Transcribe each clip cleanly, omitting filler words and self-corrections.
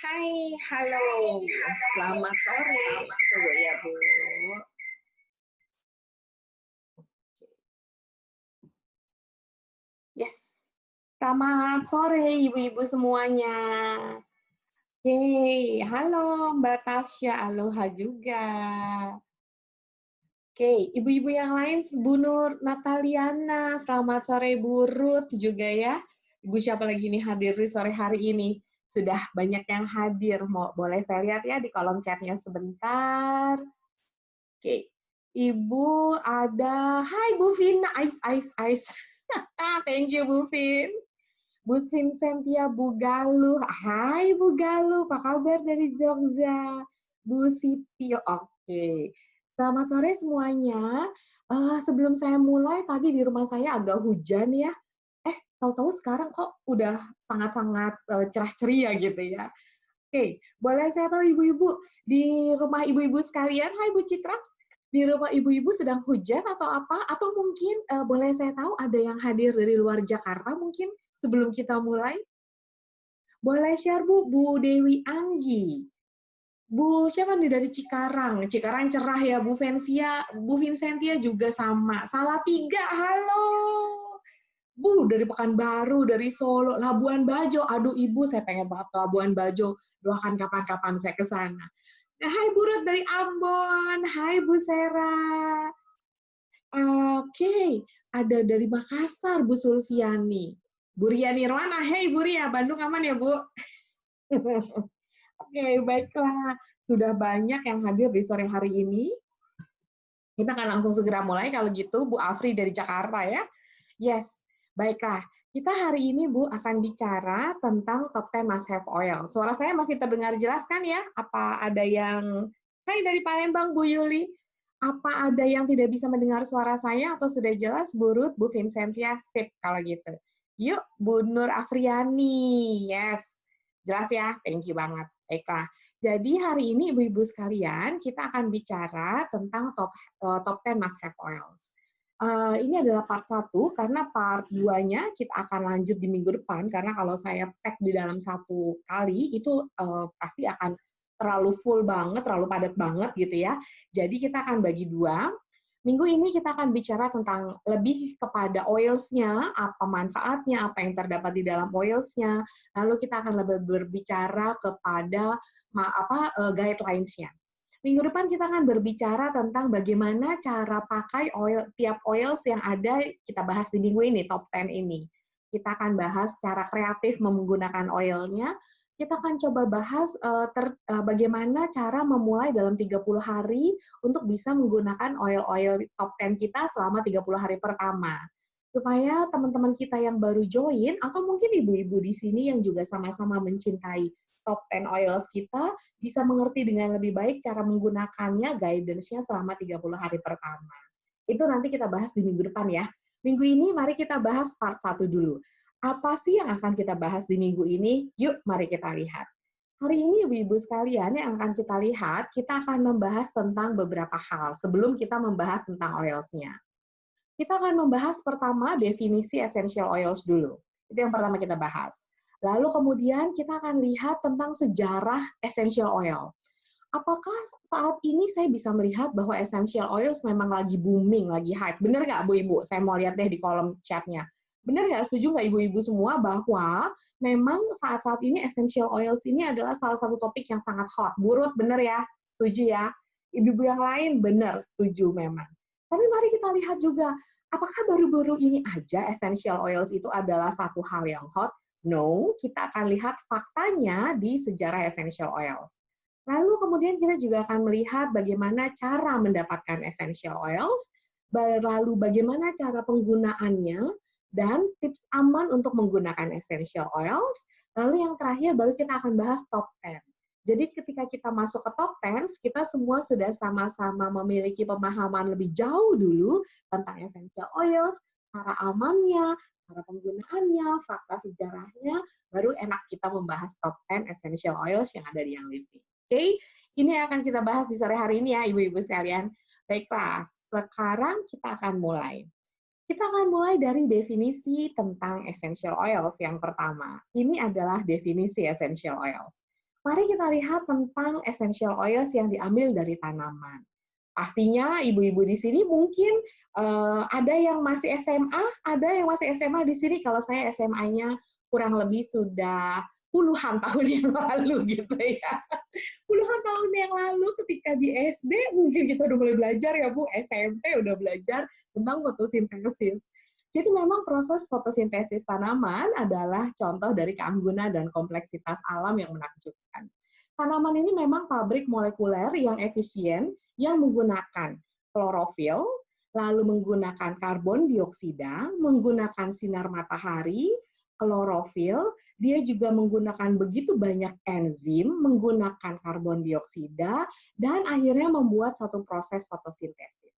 Hai, halo. Selamat sore. Tunggu ya, Bu. Yes. Selamat sore, ibu-ibu semuanya. Yeay, halo Mbak Tasya, aloha juga. Oke, ibu-ibu yang lain, Bu Nur Nataliana, selamat sore Bu Ruth juga ya. Ibu siapa lagi nih hadir di sore hari ini? Sudah banyak yang hadir, boleh saya lihat ya di kolom chatnya sebentar. Oke, Ibu ada, hai Bu Vina, Ais. Thank you Bu Vin. Bu Vincentia Bu Galuh, hai Bu Galuh, apa kabar dari Jogja? Bu Siti, oke. Selamat sore semuanya. Sebelum saya mulai, tadi di rumah saya agak hujan ya. Tahu-tahu sekarang kok udah sangat-sangat cerah ceria gitu ya. Oke, boleh saya tahu ibu-ibu di rumah ibu-ibu sekalian, hai Bu Citra, di rumah ibu-ibu sedang hujan atau apa? Atau mungkin boleh saya tahu ada yang hadir dari luar Jakarta mungkin sebelum kita mulai? Boleh share Bu, Bu Dewi Anggi. Bu siapa nih dari Cikarang? Cikarang cerah ya, Bu Vensia, Bu Vincentia juga sama. Salatiga, halo. Bu dari Pekanbaru, dari Solo, Labuan Bajo. Aduh Ibu, saya pengen banget ke Labuan Bajo. Doakan kapan-kapan saya ke sana. Hai Bu Ruth dari Ambon. Hai Bu Sera. Oke, ada dari Makassar, Bu Sulfiani. Bu Ria Nirwana, hei Bu Ria, Bandung aman ya Bu? Oke, baiklah. Sudah banyak yang hadir di sore hari ini. Kita akan langsung segera mulai kalau gitu, Bu Afri dari Jakarta ya. Yes, baiklah. Kita hari ini, Bu, akan bicara tentang top 10 must have oil. Suara saya masih terdengar jelas kan ya? Apa ada yang... Hai dari Palembang, Bu Yuli. Apa ada yang tidak bisa mendengar suara saya atau sudah jelas, Bu Ruth, Bu Vincentia? Sip kalau gitu. Yuk, Bu Nur Afriani. Yes, jelas ya? Thank you banget. Baiklah. Jadi hari ini ibu-ibu sekalian, kita akan bicara tentang top 10 must have oils. Ini adalah part 1, karena part 2-nya kita akan lanjut di minggu depan, karena kalau saya pack di dalam satu kali, itu pasti akan terlalu full banget, terlalu padat banget gitu ya. Jadi kita akan bagi 2. Minggu ini kita akan bicara tentang lebih kepada oils-nya, apa manfaatnya, apa yang terdapat di dalam oils-nya, lalu kita akan lebih berbicara kepada guidelines-nya. Minggu depan kita akan berbicara tentang bagaimana cara pakai tiap oils yang ada, kita bahas di minggu ini, top 10 ini. Kita akan bahas cara kreatif menggunakan oilnya, kita akan coba bahas bagaimana cara memulai dalam 30 hari untuk bisa menggunakan oil-oil top 10 kita selama 30 hari pertama. Supaya teman-teman kita yang baru join, atau mungkin ibu-ibu di sini yang juga sama-sama mencintai top 10 oils kita, bisa mengerti dengan lebih baik cara menggunakannya, guidance-nya selama 30 hari pertama. Itu nanti kita bahas di minggu depan ya. Minggu ini mari kita bahas part 1 dulu. Apa sih yang akan kita bahas di minggu ini? Yuk, mari kita lihat. Hari ini, ibu-ibu sekalian, yang akan kita lihat, kita akan membahas tentang beberapa hal sebelum kita membahas tentang oils-nya. Kita akan membahas pertama definisi essential oils dulu. Itu yang pertama kita bahas. Lalu kemudian kita akan lihat tentang sejarah essential oil. Apakah saat ini saya bisa melihat bahwa essential oils memang lagi booming, lagi hype? Benar nggak, Bu Ibu? Saya mau lihat deh di kolom chat-nya. Benar nggak, setuju nggak Ibu-Ibu semua bahwa memang saat-saat ini essential oils ini adalah salah satu topik yang sangat hot? Burut, benar ya? Setuju ya? Ibu-ibu yang lain, benar, setuju memang. Tapi mari kita lihat juga, apakah baru-baru ini aja essential oils itu adalah satu hal yang hot? No, kita akan lihat faktanya di sejarah essential oils. Lalu kemudian kita juga akan melihat bagaimana cara mendapatkan essential oils, lalu bagaimana cara penggunaannya, dan tips aman untuk menggunakan essential oils. Lalu yang terakhir baru kita akan bahas top 10. Jadi ketika kita masuk ke top 10, kita semua sudah sama-sama memiliki pemahaman lebih jauh dulu tentang essential oils, cara amannya, cara penggunaannya, fakta sejarahnya, baru enak kita membahas top 10 essential oils yang ada di Young Living. Oke, ini akan kita bahas di sore hari ini ya, ibu-ibu sekalian. Baiklah, sekarang kita akan mulai. Kita akan mulai dari definisi tentang essential oils yang pertama. Ini adalah definisi essential oils. Mari kita lihat tentang essential oils yang diambil dari tanaman. Pastinya ibu-ibu di sini mungkin ada yang masih SMA, ada yang masih SMA di sini. Kalau saya SMA-nya kurang lebih sudah puluhan tahun yang lalu gitu ya. Puluhan tahun yang lalu ketika di SD mungkin kita udah mulai belajar ya Bu, SMP udah belajar tentang fotosintesis. Jadi memang proses fotosintesis tanaman adalah contoh dari keanggunan dan kompleksitas alam yang menakjubkan. Tanaman ini memang pabrik molekuler yang efisien yang menggunakan klorofil, lalu menggunakan karbon dioksida, menggunakan sinar matahari, klorofil, dia juga menggunakan begitu banyak enzim, menggunakan karbon dioksida, dan akhirnya membuat satu proses fotosintesis.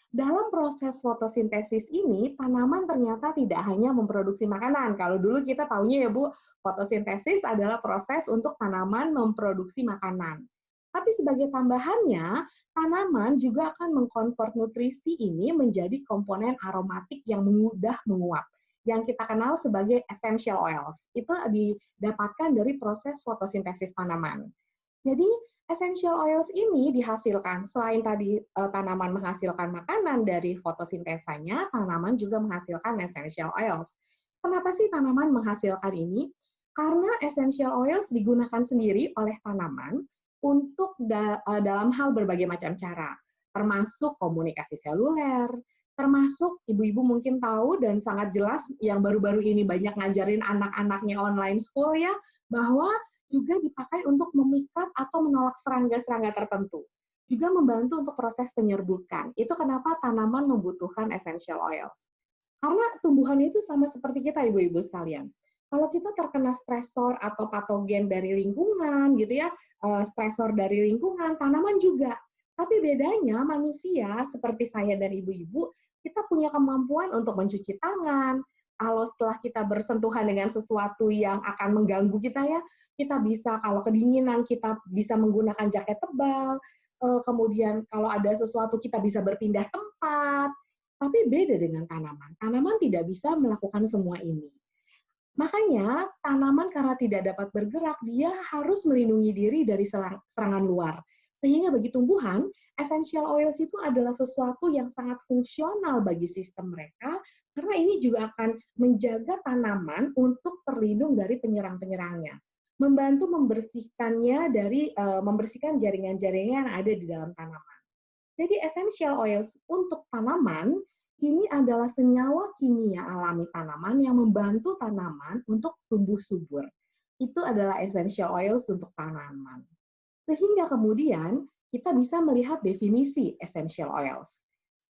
Dalam proses fotosintesis ini, tanaman ternyata tidak hanya memproduksi makanan. Kalau dulu kita taunya ya Bu, fotosintesis adalah proses untuk tanaman memproduksi makanan. Tapi sebagai tambahannya, tanaman juga akan mengkonvert nutrisi ini menjadi komponen aromatik yang mudah menguap, yang kita kenal sebagai essential oils. Itu didapatkan dari proses fotosintesis tanaman. Jadi, essential oils ini dihasilkan, selain tadi tanaman menghasilkan makanan dari fotosintesanya, tanaman juga menghasilkan essential oils. Kenapa sih tanaman menghasilkan ini? Karena essential oils digunakan sendiri oleh tanaman untuk dalam hal berbagai macam cara, termasuk komunikasi seluler, termasuk ibu-ibu mungkin tahu dan sangat jelas yang baru-baru ini banyak ngajarin anak-anaknya online school ya, bahwa juga dipakai untuk memikat atau menolak serangga-serangga tertentu. Juga membantu untuk proses penyerbukan. Itu kenapa tanaman membutuhkan essential oils. Karena tumbuhannya itu sama seperti kita, ibu-ibu sekalian. Kalau kita terkena stresor atau patogen dari lingkungan, gitu ya, stresor dari lingkungan, tanaman juga. Tapi bedanya manusia seperti saya dan ibu-ibu, kita punya kemampuan untuk mencuci tangan. Kalau setelah kita bersentuhan dengan sesuatu yang akan mengganggu kita ya, kita bisa kalau kedinginan kita bisa menggunakan jaket tebal, kemudian kalau ada sesuatu kita bisa berpindah tempat. Tapi beda dengan tanaman. Tanaman tidak bisa melakukan semua ini. Makanya tanaman karena tidak dapat bergerak, dia harus melindungi diri dari serangan luar. Sehingga bagi tumbuhan, essential oils itu adalah sesuatu yang sangat fungsional bagi sistem mereka, karena ini juga akan menjaga tanaman untuk terlindung dari penyerang-penyerangnya. Membantu membersihkannya dari membersihkan jaringan-jaringan yang ada di dalam tanaman. Jadi essential oils untuk tanaman ini adalah senyawa kimia alami tanaman yang membantu tanaman untuk tumbuh subur. Itu adalah essential oils untuk tanaman. Sehingga kemudian kita bisa melihat definisi essential oils,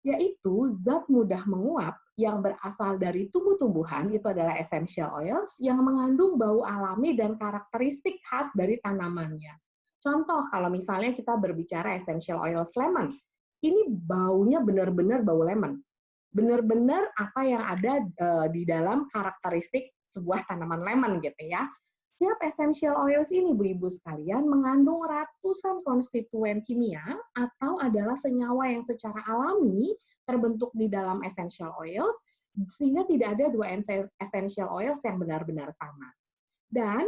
yaitu zat mudah menguap yang berasal dari tumbuh-tumbuhan, itu adalah essential oils yang mengandung bau alami dan karakteristik khas dari tanamannya. Contoh, kalau misalnya kita berbicara essential oils lemon, ini baunya benar-benar bau lemon. Benar-benar apa yang ada di dalam karakteristik sebuah tanaman lemon gitu ya. Tiap essential oils ini, Bu-ibu sekalian, mengandung ratusan konstituen kimia atau adalah senyawa yang secara alami terbentuk di dalam essential oils, sehingga tidak ada dua essential oils yang benar-benar sama. Dan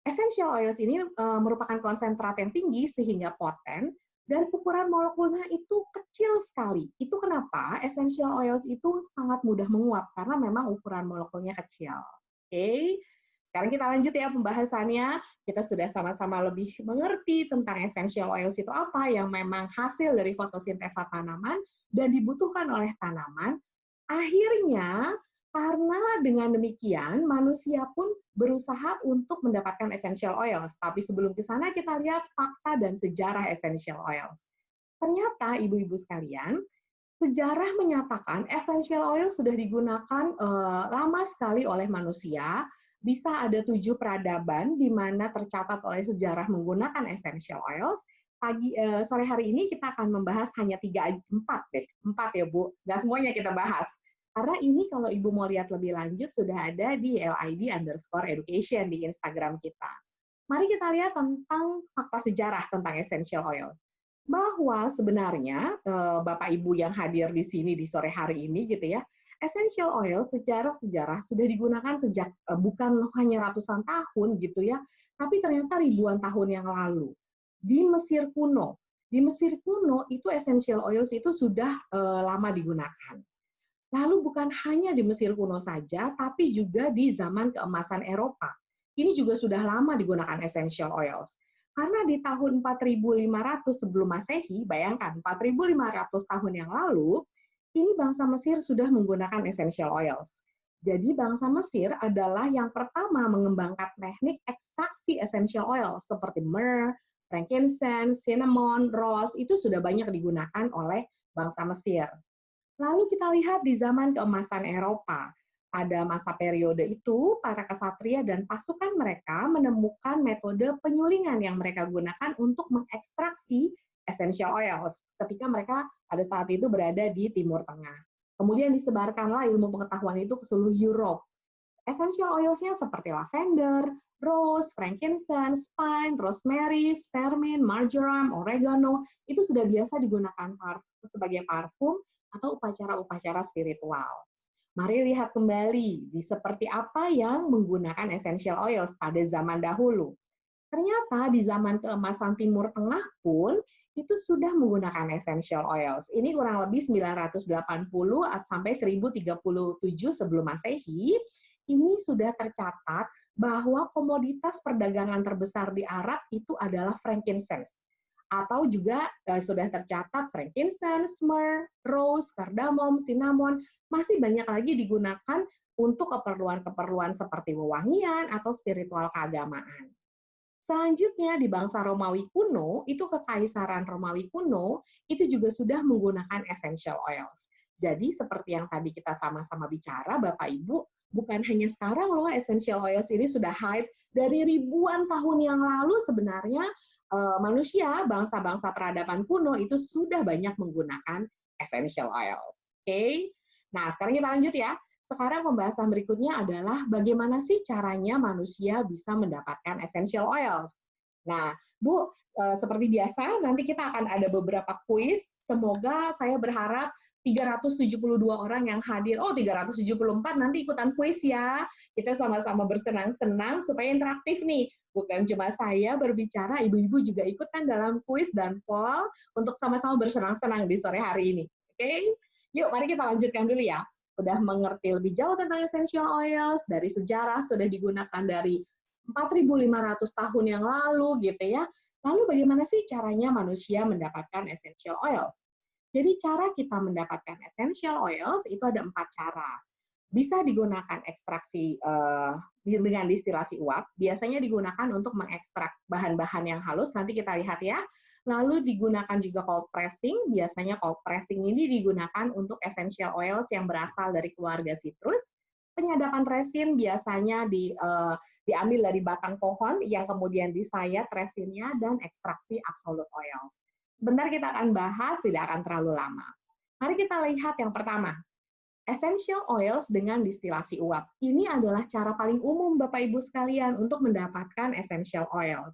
essential oils ini merupakan konsentrat yang tinggi sehingga poten, dan ukuran molekulnya itu kecil sekali. Itu kenapa essential oils itu sangat mudah menguap, karena memang ukuran molekulnya kecil. Oke. Sekarang kita lanjut ya pembahasannya. Kita sudah sama-sama lebih mengerti tentang essential oils itu apa, yang memang hasil dari fotosintesa tanaman dan dibutuhkan oleh tanaman. Akhirnya, karena dengan demikian, manusia pun berusaha untuk mendapatkan essential oils. Tapi sebelum ke sana, kita lihat fakta dan sejarah essential oils. Ternyata, ibu-ibu sekalian, sejarah menyatakan essential oil sudah digunakan lama sekali oleh manusia. Bisa ada 7 peradaban di mana tercatat oleh sejarah menggunakan essential oils. Sore hari ini kita akan membahas hanya 4 deh. 4 ya Bu, nggak semuanya kita bahas. Karena ini kalau Ibu mau lihat lebih lanjut sudah ada di LID_education di Instagram kita. Mari kita lihat tentang fakta sejarah tentang essential oils. Bahwa sebenarnya Bapak Ibu yang hadir di sini di sore hari ini gitu ya, Essential oil secara sejarah sudah digunakan sejak bukan hanya ratusan tahun gitu ya, tapi ternyata ribuan tahun yang lalu. Di Mesir kuno. Di Mesir kuno itu essential oils itu sudah lama digunakan. Lalu bukan hanya di Mesir kuno saja, tapi juga di zaman keemasan Eropa. Ini juga sudah lama digunakan essential oils. Karena di tahun 4500 sebelum Masehi, bayangkan 4500 tahun yang lalu, ini bangsa Mesir sudah menggunakan essential oils. Jadi bangsa Mesir adalah yang pertama mengembangkan teknik ekstraksi essential oil seperti myrrh, frankincense, cinnamon, rose, itu sudah banyak digunakan oleh bangsa Mesir. Lalu kita lihat di zaman keemasan Eropa. Pada masa periode itu, para kesatria dan pasukan mereka menemukan metode penyulingan yang mereka gunakan untuk mengekstraksi essential oils ketika mereka pada saat itu berada di Timur Tengah. Kemudian disebarkanlah ilmu pengetahuan itu ke seluruh Europe. Essential oils-nya seperti lavender, rose, frankincense, pine, rosemary, spearmint, marjoram, oregano, itu sudah biasa digunakan sebagai parfum atau upacara-upacara spiritual. Mari lihat kembali di seperti apa yang menggunakan essential oils pada zaman dahulu. Ternyata di zaman keemasan Timur Tengah pun itu sudah menggunakan essential oils. Ini kurang lebih 980 sampai 1037 sebelum Masehi. Ini sudah tercatat bahwa komoditas perdagangan terbesar di Arab itu adalah frankincense. Atau juga sudah tercatat frankincense, myrrh, rose, cardamom, cinnamon, masih banyak lagi digunakan untuk keperluan-keperluan seperti wewangian atau spiritual keagamaan. Selanjutnya di bangsa Romawi kuno, itu kekaisaran Romawi kuno, itu juga sudah menggunakan essential oils. Jadi seperti yang tadi kita sama-sama bicara, Bapak Ibu, bukan hanya sekarang loh essential oils ini sudah hype, dari ribuan tahun yang lalu sebenarnya manusia, bangsa-bangsa peradaban kuno itu sudah banyak menggunakan essential oils. Oke? Nah, sekarang kita lanjut ya. Sekarang pembahasan berikutnya adalah bagaimana sih caranya manusia bisa mendapatkan essential oils. Nah, Bu, seperti biasa, nanti kita akan ada beberapa kuis. Semoga saya berharap 372 orang yang hadir, 374 nanti ikutan kuis ya. Kita sama-sama bersenang-senang supaya interaktif nih. Bukan cuma saya berbicara, ibu-ibu juga ikutan dalam kuis dan poll untuk sama-sama bersenang-senang di sore hari ini. Oke? Yuk, mari kita lanjutkan dulu ya. Udah mengerti lebih jauh tentang essential oils, dari sejarah sudah digunakan dari 4.500 tahun yang lalu gitu ya. Lalu bagaimana sih caranya manusia mendapatkan essential oils? Jadi cara kita mendapatkan essential oils itu ada 4 cara. Bisa digunakan ekstraksi dengan distilasi uap, biasanya digunakan untuk mengekstrak bahan-bahan yang halus, nanti kita lihat ya. Lalu digunakan juga cold pressing, biasanya cold pressing ini digunakan untuk essential oils yang berasal dari keluarga citrus. Penyadapan resin biasanya diambil dari batang pohon yang kemudian disayat resinnya dan ekstraksi absolute oil. Sebentar kita akan bahas, tidak akan terlalu lama. Mari kita lihat yang pertama. Essential oils dengan distilasi uap. Ini adalah cara paling umum Bapak Ibu sekalian untuk mendapatkan essential oils.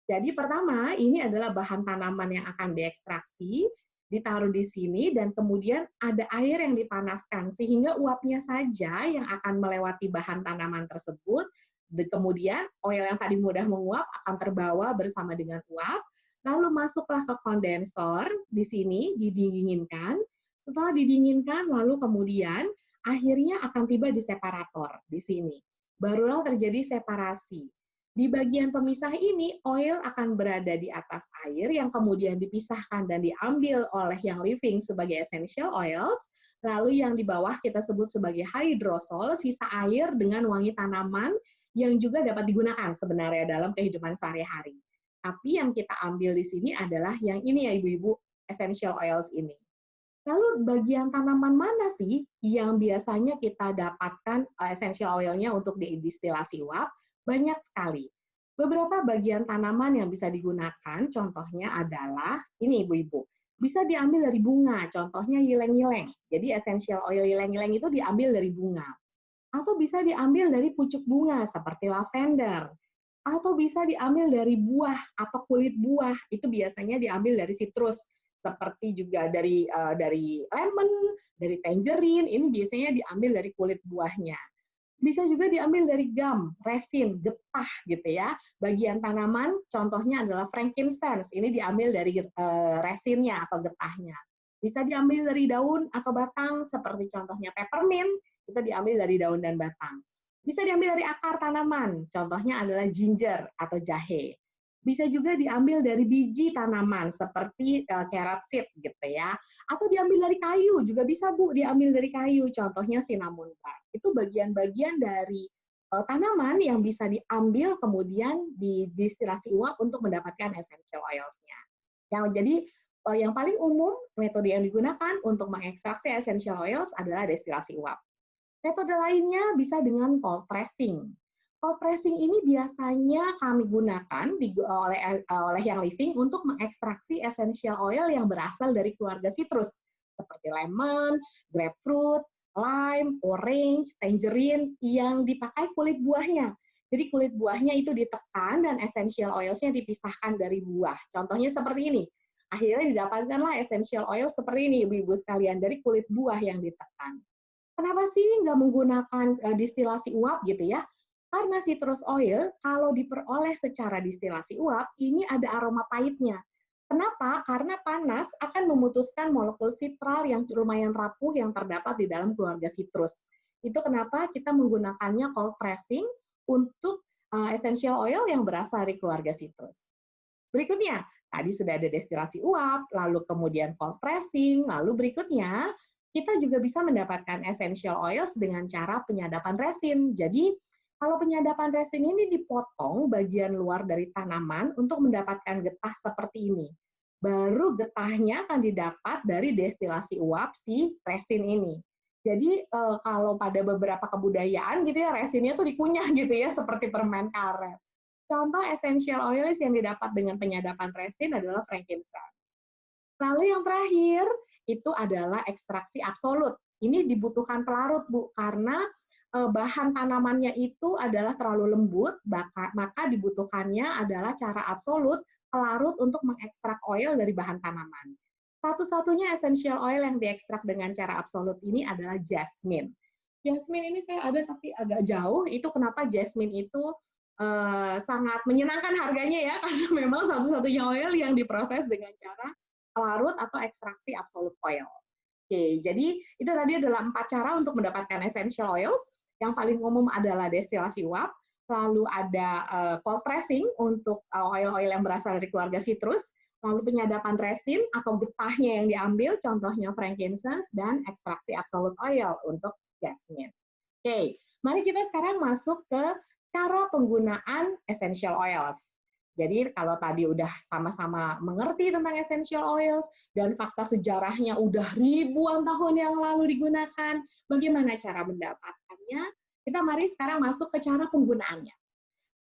Jadi pertama, ini adalah bahan tanaman yang akan diekstraksi, ditaruh di sini, dan kemudian ada air yang dipanaskan, sehingga uapnya saja yang akan melewati bahan tanaman tersebut, dan kemudian oil yang tadi mudah menguap akan terbawa bersama dengan uap, lalu masuklah ke kondensor, di sini didinginkan. Setelah didinginkan, lalu kemudian akhirnya akan tiba di separator di sini. Barulah terjadi separasi. Di bagian pemisah ini, oil akan berada di atas air yang kemudian dipisahkan dan diambil oleh yang living sebagai essential oils. Lalu yang di bawah kita sebut sebagai hydrosol, sisa air dengan wangi tanaman yang juga dapat digunakan sebenarnya dalam kehidupan sehari-hari. Tapi yang kita ambil di sini adalah yang ini ya Ibu-Ibu, essential oils ini. Lalu bagian tanaman mana sih yang biasanya kita dapatkan essential oil-nya untuk didistilasi uap? Banyak sekali. Beberapa bagian tanaman yang bisa digunakan, contohnya adalah, ini Ibu-Ibu, bisa diambil dari bunga, contohnya yileng-yileng. Jadi essential oil yileng-yileng itu diambil dari bunga. Atau bisa diambil dari pucuk bunga, seperti lavender. Atau bisa diambil dari buah atau kulit buah, itu biasanya diambil dari citrus, seperti juga dari lemon, dari tangerine, ini biasanya diambil dari kulit buahnya. Bisa juga diambil dari gum, resin, getah gitu ya. Bagian tanaman contohnya adalah frankincense, ini diambil dari resinnya atau getahnya. Bisa diambil dari daun atau batang seperti contohnya peppermint, itu diambil dari daun dan batang. Bisa diambil dari akar tanaman, contohnya adalah ginger atau jahe. Bisa juga diambil dari biji tanaman seperti carrot seed gitu ya. Atau diambil dari kayu, juga bisa Bu, diambil dari kayu, contohnya cinnamon bark. Itu bagian-bagian dari tanaman yang bisa diambil kemudian didestilasi uap untuk mendapatkan essential oils-nya. Jadi yang paling umum metode yang digunakan untuk mengekstraksi essential oils adalah destilasi uap. Metode lainnya bisa dengan cold pressing. Cold pressing ini biasanya kami gunakan oleh Young Living untuk mengekstraksi essential oil yang berasal dari keluarga citrus seperti lemon, grapefruit, lime, orange, tangerine yang dipakai kulit buahnya. Jadi kulit buahnya itu ditekan dan essential oils-nya dipisahkan dari buah. Contohnya seperti ini. Akhirnya didapatkanlah essential oil seperti ini, ibu-ibu sekalian, dari kulit buah yang ditekan. Kenapa sih nggak menggunakan distilasi uap gitu ya? Karena citrus oil kalau diperoleh secara distilasi uap, ini ada aroma pahitnya. Kenapa? Karena panas akan memutuskan molekul sitral yang lumayan rapuh yang terdapat di dalam keluarga citrus. Itu kenapa kita menggunakannya cold pressing untuk essential oil yang berasal dari keluarga citrus. Berikutnya, tadi sudah ada destilasi uap, lalu kemudian cold pressing, lalu berikutnya kita juga bisa mendapatkan essential oils dengan cara penyadapan resin. Jadi, kalau penyadapan resin ini dipotong bagian luar dari tanaman untuk mendapatkan getah seperti ini. Baru getahnya akan didapat dari destilasi uap si resin ini. Jadi kalau pada beberapa kebudayaan gitu ya resinnya tuh dikunyah gitu ya seperti permen karet. Contoh essential oils yang didapat dengan penyadapan resin adalah frankincense. Lalu yang terakhir itu adalah ekstraksi absolut. Ini dibutuhkan pelarut Bu karena bahan tanamannya itu adalah terlalu lembut, maka dibutuhkannya adalah cara absolut pelarut untuk mengekstrak oil dari bahan tanaman. Satu-satunya essential oil yang diekstrak dengan cara absolut ini adalah jasmine. Jasmine ini saya ada tapi agak jauh, itu kenapa jasmine itu sangat menyenangkan harganya ya, karena memang satu-satunya oil yang diproses dengan cara pelarut atau ekstraksi absolute oil. Oke, jadi itu tadi adalah 4 cara untuk mendapatkan essential oils. Yang paling umum adalah destilasi uap, lalu ada cold pressing untuk oil-oil yang berasal dari keluarga citrus, lalu penyadapan resin atau getahnya yang diambil, contohnya frankincense, dan ekstraksi absolute oil untuk jasmine. Oke, mari kita sekarang masuk ke cara penggunaan essential oils. Jadi kalau tadi udah sama-sama mengerti tentang essential oils dan fakta sejarahnya udah ribuan tahun yang lalu digunakan, bagaimana cara mendapatkannya? Kita mari sekarang masuk ke cara penggunaannya.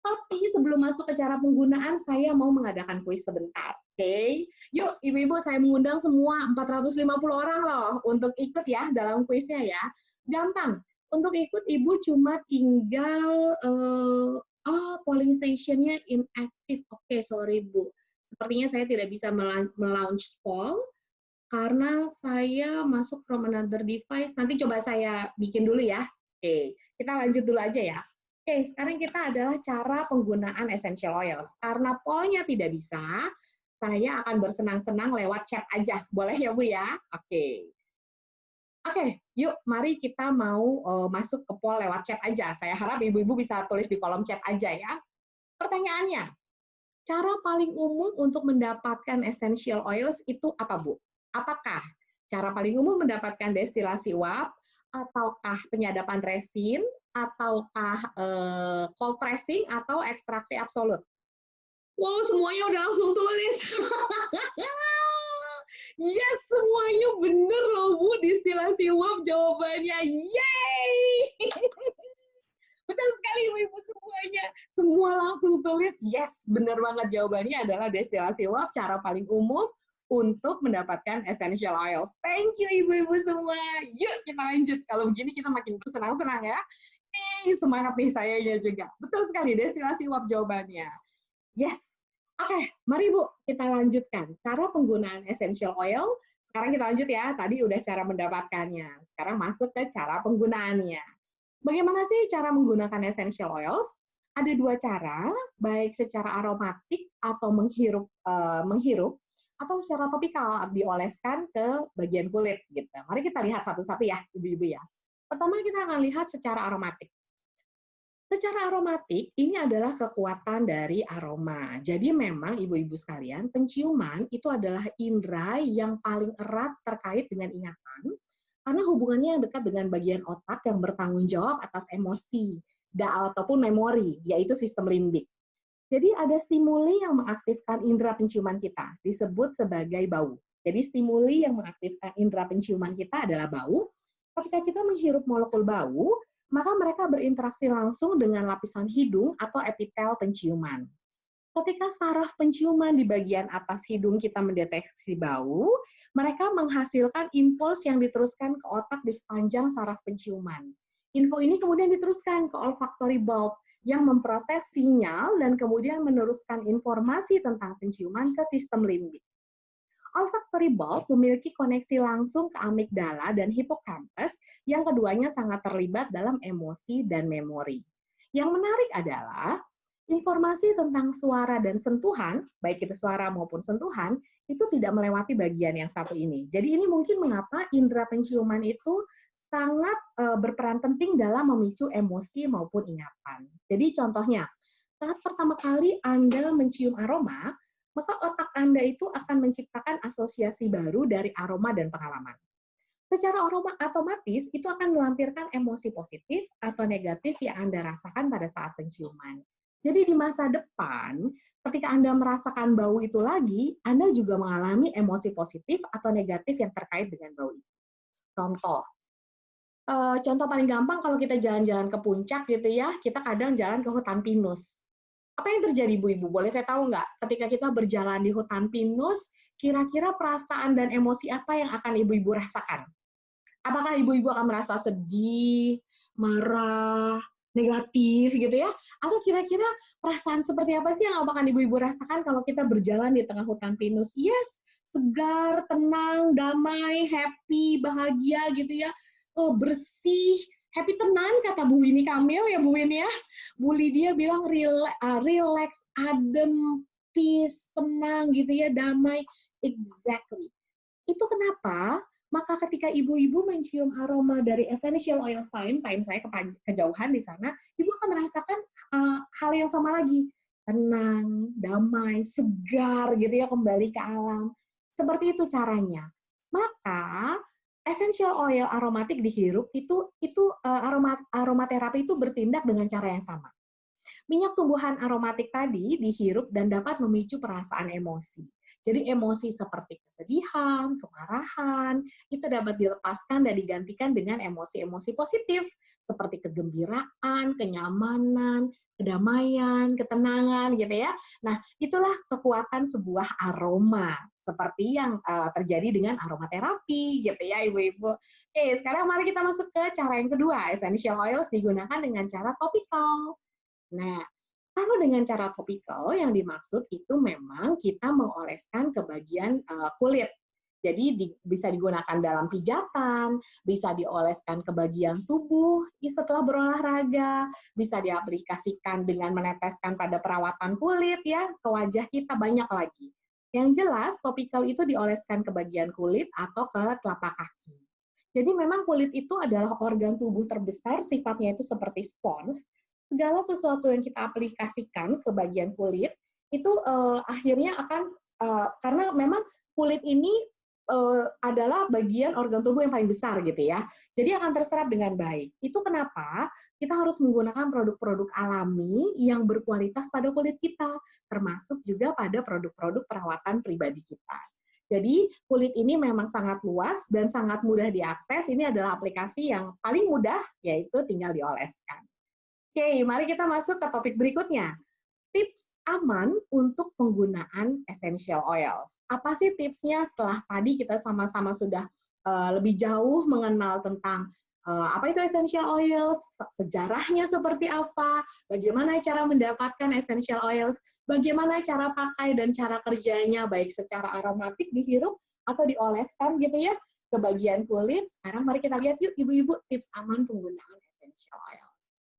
Tapi sebelum masuk ke cara penggunaan, saya mau mengadakan kuis sebentar. Oke, yuk ibu-ibu saya mengundang semua 450 orang loh untuk ikut ya dalam kuisnya ya. Gampang. Untuk ikut ibu cuma tinggal polling station-nya inactive. Oke, sorry Bu. Sepertinya saya tidak bisa melaunch poll karena saya masuk from another device. Nanti coba saya bikin dulu ya. Oke, kita lanjut dulu aja ya. Oke, sekarang kita adalah cara penggunaan essential oils. Karena pollnya tidak bisa, saya akan bersenang-senang lewat chat aja. Boleh ya Bu ya? Oke. Oke, yuk mari kita mau masuk ke poll lewat chat aja. Saya harap ibu-ibu bisa tulis di kolom chat aja ya. Pertanyaannya, cara paling umum untuk mendapatkan essential oils itu apa, Bu? Apakah cara paling umum mendapatkan destilasi uap, ataukah penyadapan resin, ataukah cold pressing, atau ekstraksi absolut? Wow, semuanya udah langsung tulis. Yes, semuanya bener loh Bu, destilasi uap jawabannya. Yeay! Betul sekali ibu-ibu semuanya. Semua langsung tulis, yes, bener banget jawabannya adalah destilasi uap, cara paling umum untuk mendapatkan essential oils. Thank you ibu-ibu semua. Yuk kita lanjut. Kalau begini kita makin bersenang-senang ya. Semangat nih sayanya juga. Betul sekali, destilasi uap jawabannya. Yes. Oke, mari Bu, kita lanjutkan. Cara penggunaan essential oil, sekarang kita lanjut ya. Tadi udah cara mendapatkannya. Sekarang masuk ke cara penggunaannya. Bagaimana sih cara menggunakan essential oils? Ada dua cara, baik secara aromatik atau menghirup atau secara topikal dioleskan ke bagian kulit gitu. Mari kita lihat satu-satu ya, Ibu-ibu ya. Pertama kita akan lihat secara aromatik. Secara aromatik, ini adalah kekuatan dari aroma. Jadi memang ibu-ibu sekalian, penciuman itu adalah indera yang paling erat terkait dengan ingatan, karena hubungannya yang dekat dengan bagian otak yang bertanggung jawab atas emosi ataupun memori, yaitu sistem limbik. Jadi ada stimuli yang mengaktifkan indera penciuman kita, disebut sebagai bau. Jadi stimuli yang mengaktifkan indera penciuman kita adalah bau. Ketika kita menghirup molekul bau, maka mereka berinteraksi langsung dengan lapisan hidung atau epitel penciuman. Ketika saraf penciuman di bagian atas hidung kita mendeteksi bau, mereka menghasilkan impuls yang diteruskan ke otak di sepanjang saraf penciuman. Info ini kemudian diteruskan ke olfactory bulb yang memproses sinyal dan kemudian meneruskan informasi tentang penciuman ke sistem limbik. Olfactory bulb memiliki koneksi langsung ke amigdala dan hippocampus yang keduanya sangat terlibat dalam emosi dan memori. Yang menarik adalah informasi tentang suara dan sentuhan, baik itu suara maupun sentuhan, itu tidak melewati bagian yang satu ini. Jadi ini mungkin mengapa indera penciuman itu sangat berperan penting dalam memicu emosi maupun ingatan. Jadi contohnya, saat pertama kali Anda mencium aroma, maka otak Anda itu akan menciptakan asosiasi baru dari aroma dan pengalaman. Secara otomatis, itu akan melampirkan emosi positif atau negatif yang Anda rasakan pada saat penciuman. Jadi di masa depan, ketika Anda merasakan bau itu lagi, Anda juga mengalami emosi positif atau negatif yang terkait dengan bau itu. Contoh paling gampang kalau kita jalan-jalan ke puncak gitu ya, kita kadang jalan ke hutan pinus. Apa yang terjadi Bu-Ibu? Boleh saya tahu nggak? Ketika kita berjalan di hutan pinus, kira-kira perasaan dan emosi apa yang akan Ibu-Ibu rasakan? Apakah Ibu-Ibu akan merasa sedih, marah, negatif gitu ya? Atau kira-kira perasaan seperti apa sih yang akan Ibu-Ibu rasakan kalau kita berjalan di tengah hutan pinus? Yes, segar, tenang, damai, happy, bahagia gitu ya. Bersih, happy tenan kata Bu Winnie Kamil ya Bu Winnie ya. Bu Lydia bilang relax, adem, peace, tenang gitu ya, damai. Exactly. Itu kenapa? Maka ketika ibu-ibu mencium aroma dari essential oil pine saya kejauhan di sana, ibu akan merasakan hal yang sama lagi. Tenang, damai, segar gitu ya, kembali ke alam. Seperti itu caranya. Maka essential oil aromatik dihirup itu aromaterapi itu bertindak dengan cara yang sama. Minyak tumbuhan aromatik tadi dihirup dan dapat memicu perasaan emosi. Jadi emosi seperti kesedihan, kemarahan, itu dapat dilepaskan dan digantikan dengan emosi-emosi positif seperti kegembiraan, kenyamanan, kedamaian, ketenangan gitu ya. Nah, itulah kekuatan sebuah aroma seperti yang terjadi dengan aromaterapi gitu ya Ibu-ibu. Oke, sekarang mari kita masuk ke cara yang kedua. Essential oils digunakan dengan cara topikal. Nah, kalau dengan cara topikal yang dimaksud itu memang kita mengoleskan ke bagian kulit. Jadi bisa digunakan dalam pijatan, bisa dioleskan ke bagian tubuh setelah berolahraga, bisa diaplikasikan dengan meneteskan pada perawatan kulit ya, ke wajah kita banyak lagi. Yang jelas topikal itu dioleskan ke bagian kulit atau ke telapak kaki. Jadi memang kulit itu adalah organ tubuh terbesar, sifatnya itu seperti spons. Segala sesuatu yang kita aplikasikan ke bagian kulit itu akhirnya akan karena memang kulit ini adalah bagian organ tubuh yang paling besar gitu ya. Jadi akan terserap dengan baik. Itu kenapa kita harus menggunakan produk-produk alami yang berkualitas pada kulit kita, termasuk juga pada produk-produk perawatan pribadi kita. Jadi kulit ini memang sangat luas dan sangat mudah diakses. Ini adalah aplikasi yang paling mudah, yaitu tinggal dioleskan. Oke, mari kita masuk ke topik berikutnya. Tips aman untuk penggunaan essential oils. Apa sih tipsnya setelah tadi kita sama-sama sudah lebih jauh mengenal tentang Apa itu essential oils, sejarahnya seperti apa, bagaimana cara mendapatkan essential oils, bagaimana cara pakai dan cara kerjanya, baik secara aromatik dihirup atau dioleskan gitu ya ke bagian kulit. Sekarang mari kita lihat yuk ibu-ibu tips aman penggunaan essential oil.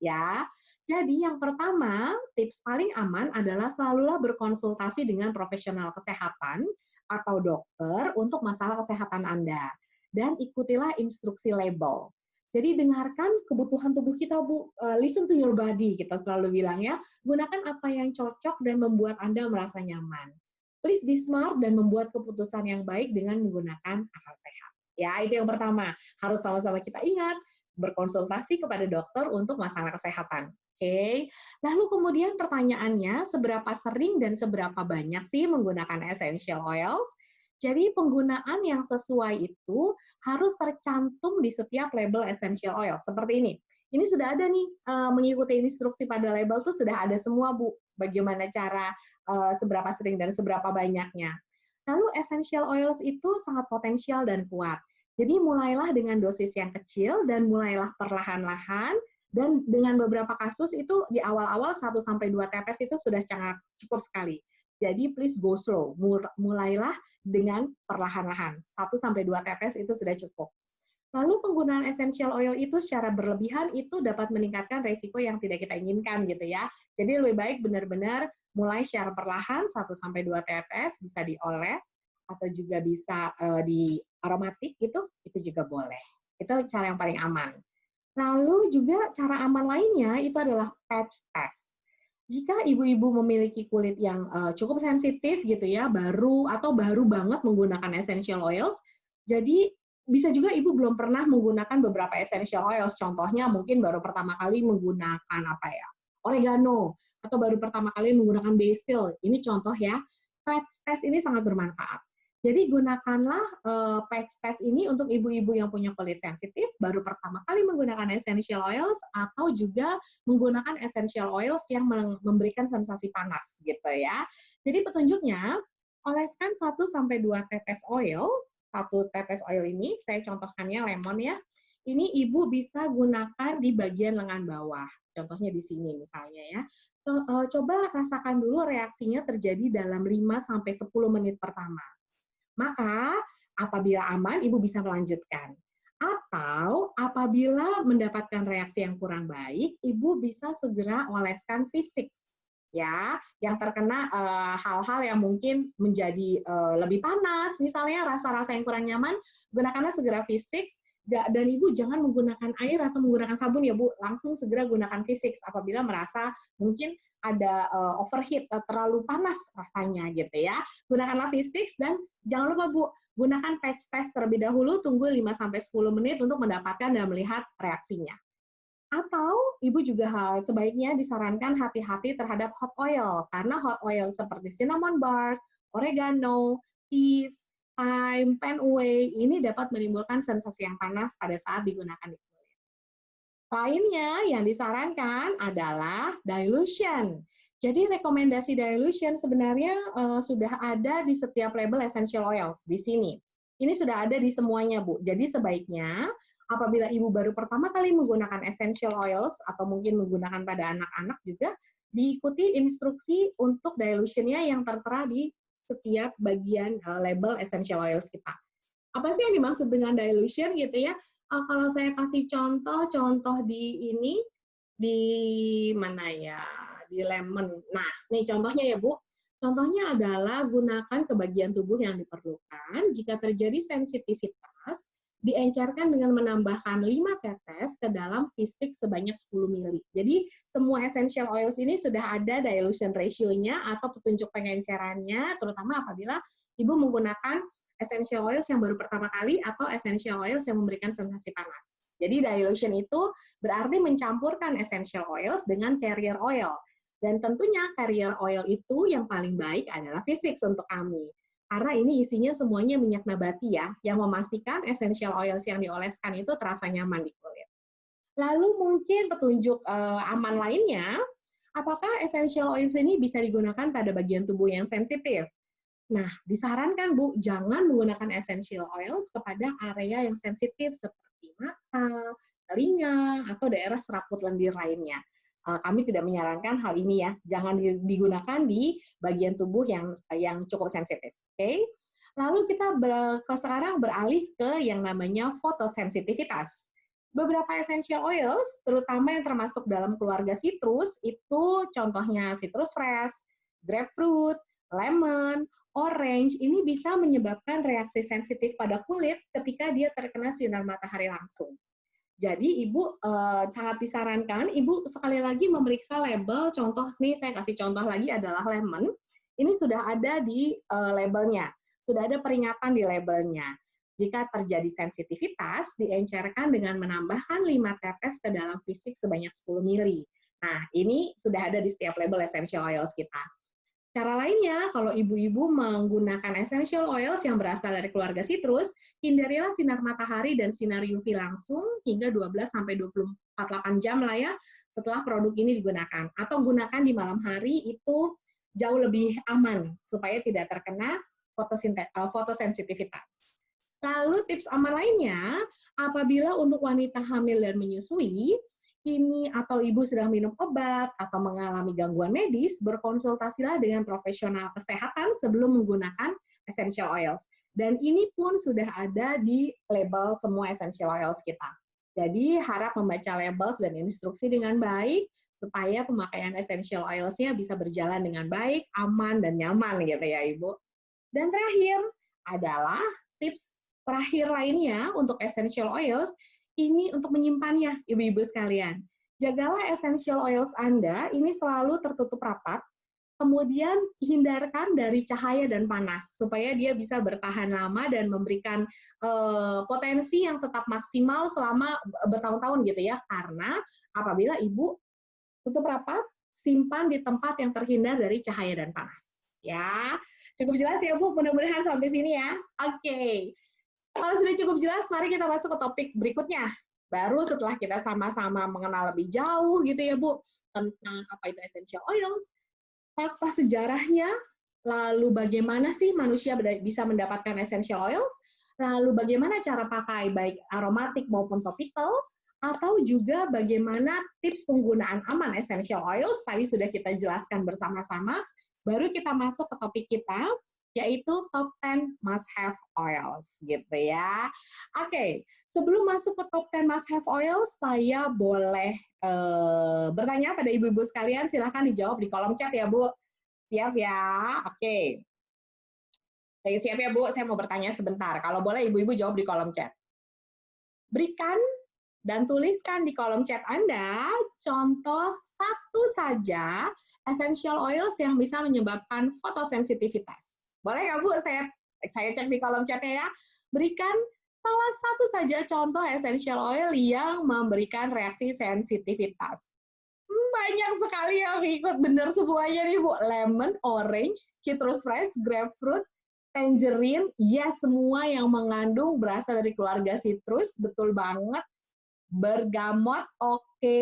Ya, jadi yang pertama tips paling aman adalah selalulah berkonsultasi dengan profesional kesehatan atau dokter untuk masalah kesehatan Anda dan ikutilah instruksi label. Jadi dengarkan kebutuhan tubuh kita, Bu. Listen to your body, kita selalu bilang ya. Gunakan apa yang cocok dan membuat Anda merasa nyaman. Please be smart dan membuat keputusan yang baik dengan menggunakan akal sehat. Ya, itu yang pertama. Harus sama-sama kita ingat, berkonsultasi kepada dokter untuk masalah kesehatan. Oke. Lalu kemudian pertanyaannya, seberapa sering dan seberapa banyak sih menggunakan essential oils? Jadi penggunaan yang sesuai itu harus tercantum di setiap label essential oil. Seperti ini. Ini sudah ada nih, mengikuti instruksi pada label tuh sudah ada semua, Bu. Bagaimana cara seberapa sering dan seberapa banyaknya. Lalu essential oils itu sangat potensial dan kuat. Jadi mulailah dengan dosis yang kecil dan mulailah perlahan-lahan, dan dengan beberapa kasus itu di awal-awal 1-2 tetes itu sudah sangat cukup sekali. Jadi please go slow, mulailah dengan perlahan-lahan. 1-2 tetes itu sudah cukup. Lalu penggunaan essential oil itu secara berlebihan itu dapat meningkatkan resiko yang tidak kita inginkan gitu ya. Jadi lebih baik benar-benar mulai secara perlahan 1-2 tetes, bisa dioles atau juga bisa di aromatik gitu, itu juga boleh. Itu cara yang paling aman. Lalu juga cara aman lainnya itu adalah patch test. Jika ibu-ibu memiliki kulit yang cukup sensitif gitu ya, baru banget menggunakan essential oils, jadi bisa juga ibu belum pernah menggunakan beberapa essential oils. Contohnya mungkin baru pertama kali menggunakan apa ya, oregano, atau baru pertama kali menggunakan basil. Ini contoh ya. Patch test ini sangat bermanfaat. Jadi gunakanlah patch test ini untuk ibu-ibu yang punya kulit sensitif, baru pertama kali menggunakan essential oils, atau juga menggunakan essential oils yang memberikan sensasi panas gitu ya. Jadi petunjuknya, oleskan 1-2 tetes oil, 1 tetes oil ini, saya contohkannya lemon ya, ini ibu bisa gunakan di bagian lengan bawah, contohnya di sini misalnya ya. Coba rasakan dulu reaksinya terjadi dalam 5-10 menit pertama. Maka apabila aman, ibu bisa melanjutkan. Atau apabila mendapatkan reaksi yang kurang baik, ibu bisa segera oleskan V6 ya, yang terkena hal-hal yang mungkin menjadi lebih panas, misalnya rasa-rasa yang kurang nyaman, gunakanlah segera V6 dan ibu jangan menggunakan air atau menggunakan sabun ya Bu, langsung segera gunakan V6 apabila merasa mungkin ada overheat, terlalu panas rasanya gitu ya. Gunakanlah V6 dan jangan lupa Bu, gunakan patch test terlebih dahulu, tunggu 5-10 menit untuk mendapatkan dan melihat reaksinya. Atau ibu juga sebaiknya disarankan hati-hati terhadap hot oil, karena hot oil seperti cinnamon bark, oregano, chives, thyme, penway, ini dapat menimbulkan sensasi yang panas pada saat digunakan di kulit. Lainnya yang disarankan adalah dilution. Jadi rekomendasi dilution sebenarnya sudah ada di setiap label essential oils di sini. Ini sudah ada di semuanya, Bu. Jadi sebaiknya apabila ibu baru pertama kali menggunakan essential oils atau mungkin menggunakan pada anak-anak juga, diikuti instruksi untuk dilution-nya yang tertera di setiap bagian label essential oils kita. Apa sih yang dimaksud dengan dilution gitu ya? Kalau saya kasih contoh di ini, di mana ya? Di lemon. Nah, nih contohnya ya Bu. Contohnya adalah gunakan ke bagian tubuh yang diperlukan. Jika terjadi sensitivitas, diencerkan dengan menambahkan 5 tetes ke dalam fisik sebanyak 10 ml. Jadi semua essential oils ini sudah ada dilution ratio-nya atau petunjuk pengencerannya, terutama apabila ibu menggunakan essential oils yang baru pertama kali atau essential oils yang memberikan sensasi panas. Jadi dilution itu berarti mencampurkan essential oils dengan carrier oil. Dan tentunya carrier oil itu yang paling baik adalah V6 untuk kami. Karena ini isinya semuanya minyak nabati ya, yang memastikan essential oils yang dioleskan itu terasa nyaman di kulit. Lalu mungkin petunjuk aman lainnya, apakah essential oils ini bisa digunakan pada bagian tubuh yang sensitif? Nah, disarankan Bu, jangan menggunakan essential oils kepada area yang sensitif seperti mata, telinga, atau daerah serabut lendir lainnya. Kami tidak menyarankan hal ini ya, jangan digunakan di bagian tubuh yang cukup sensitif. Oke? Lalu kita sekarang beralih ke yang namanya fotosensitivitas. Beberapa essential oils, terutama yang termasuk dalam keluarga citrus, itu contohnya citrus fresh, grapefruit, lemon, orange, ini bisa menyebabkan reaksi sensitif pada kulit ketika dia terkena sinar matahari langsung. Jadi Ibu sangat disarankan Ibu sekali lagi memeriksa label, contoh nih saya kasih contoh lagi adalah lemon, ini sudah ada di labelnya, sudah ada peringatan di labelnya. Jika terjadi sensitivitas, diencerkan dengan menambahkan 5 tetes ke dalam fisik sebanyak 10 ml. Nah, ini sudah ada di setiap label essential oils kita. Cara lainnya, kalau ibu-ibu menggunakan essential oils yang berasal dari keluarga citrus, hindarilah sinar matahari dan sinar UV langsung hingga 12-24 jam lah ya setelah produk ini digunakan. Atau gunakan di malam hari, itu jauh lebih aman supaya tidak terkena fotosensitivitas. Lalu tips aman lainnya, apabila untuk wanita hamil dan menyusui, ini atau ibu sedang minum obat atau mengalami gangguan medis, berkonsultasilah dengan profesional kesehatan sebelum menggunakan essential oils. Dan ini pun sudah ada di label semua essential oils kita. Jadi harap membaca label dan instruksi dengan baik supaya pemakaian essential oils-nya bisa berjalan dengan baik, aman, dan nyaman gitu ya Ibu. Dan terakhir adalah tips terakhir lainnya untuk essential oils, ini untuk menyimpannya, ibu-ibu sekalian. Jagalah essential oils Anda, ini selalu tertutup rapat, kemudian hindarkan dari cahaya dan panas, supaya dia bisa bertahan lama dan memberikan potensi yang tetap maksimal selama bertahun-tahun gitu ya, karena apabila ibu tutup rapat, simpan di tempat yang terhindar dari cahaya dan panas. Ya, cukup jelas ya Bu, mudah-mudahan sampai sini ya. Oke. Kalau sudah cukup jelas, mari kita masuk ke topik berikutnya. Baru setelah kita sama-sama mengenal lebih jauh gitu ya Bu, tentang apa itu essential oils, fakta sejarahnya, lalu bagaimana sih manusia bisa mendapatkan essential oils, lalu bagaimana cara pakai baik aromatik maupun topikal, atau juga bagaimana tips penggunaan aman essential oils, tadi sudah kita jelaskan bersama-sama, baru kita masuk ke topik kita, yaitu top 10 must-have oils, gitu ya. Oke, sebelum masuk ke top 10 must-have oils, saya boleh bertanya pada ibu-ibu sekalian, silahkan dijawab di kolom chat ya, Bu. Siap ya? Oke. Saya siap ya, Bu. Saya mau bertanya sebentar. Kalau boleh, ibu-ibu jawab di kolom chat. Berikan dan tuliskan di kolom chat Anda contoh satu saja essential oils yang bisa menyebabkan fotosensitivitas. Boleh nggak Bu? Saya cek di kolom chatnya ya. Berikan salah satu saja contoh essential oil yang memberikan reaksi sensitivitas. Banyak sekali yang ikut benar semuanya nih Bu. Lemon, orange, citrus fresh, grapefruit, tangerine. Ya, semua yang mengandung berasal dari keluarga citrus. Betul banget. Bergamot, oke.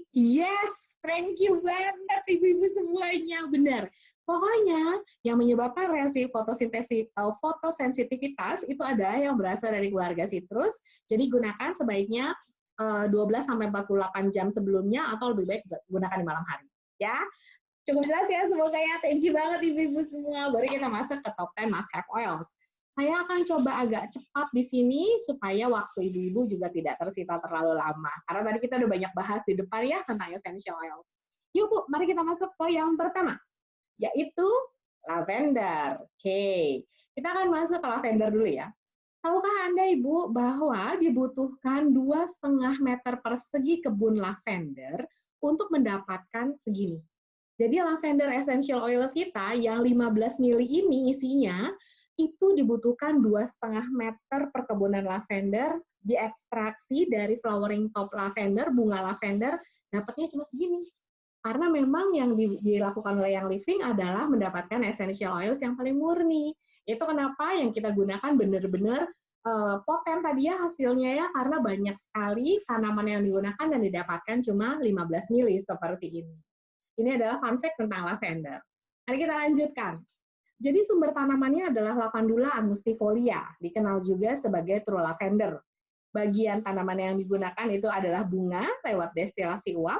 Yes, thank you banget ibu-ibu semuanya. Benar. Pokoknya yang menyebabkan reaksi fotosensitivitas itu ada yang berasal dari keluarga citrus. Jadi gunakan sebaiknya 12-48 jam sebelumnya atau lebih baik gunakan di malam hari. Ya, cukup jelas ya semoga ya. Thank you banget ibu-ibu semua. Baru kita masuk ke top 10 must-have oils. Saya akan coba agak cepat di sini supaya waktu ibu-ibu juga tidak tersita terlalu lama. Karena tadi kita udah banyak bahas di depan ya tentang essential oils. Yuk Bu, mari kita masuk ke yang pertama, yaitu lavender. Oke, kita akan masuk ke lavender dulu ya. Tahukah Anda Ibu bahwa dibutuhkan 2,5 meter persegi kebun lavender untuk mendapatkan segini. Jadi lavender essential oils kita yang 15 ml ini isinya itu dibutuhkan 2,5 meter perkebunan lavender diekstraksi dari flowering top lavender, bunga lavender, dapatnya cuma segini. Karena memang yang dilakukan oleh Young Living adalah mendapatkan essential oils yang paling murni. Itu kenapa yang kita gunakan benar-benar poten tadi ya hasilnya ya, karena banyak sekali tanaman yang digunakan dan didapatkan cuma 15 mili seperti ini. Ini adalah fun fact tentang lavender. Mari kita lanjutkan. Jadi sumber tanamannya adalah Lavandula angustifolia, dikenal juga sebagai true lavender. Bagian tanaman yang digunakan itu adalah bunga lewat destilasi uap.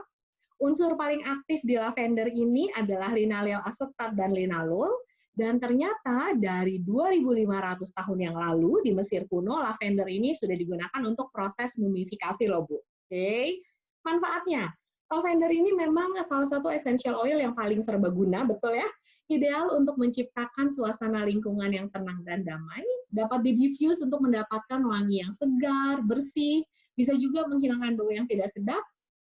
Unsur paling aktif di lavender ini adalah linalyl asetat dan linalol. Dan ternyata dari 2.500 tahun yang lalu di Mesir kuno, lavender ini sudah digunakan untuk proses mumifikasi loh Bu. Oke, manfaatnya. Lavender ini memang salah satu essential oil yang paling serbaguna, betul ya? Ideal untuk menciptakan suasana lingkungan yang tenang dan damai, dapat di-diffuse untuk mendapatkan wangi yang segar, bersih, bisa juga menghilangkan bau yang tidak sedap.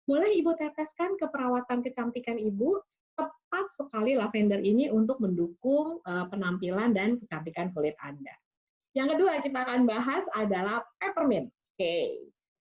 Boleh Ibu teteskan ke perawatan kecantikan Ibu, tepat sekali lavender ini untuk mendukung penampilan dan kecantikan kulit Anda. Yang kedua kita akan bahas adalah peppermint. Oke,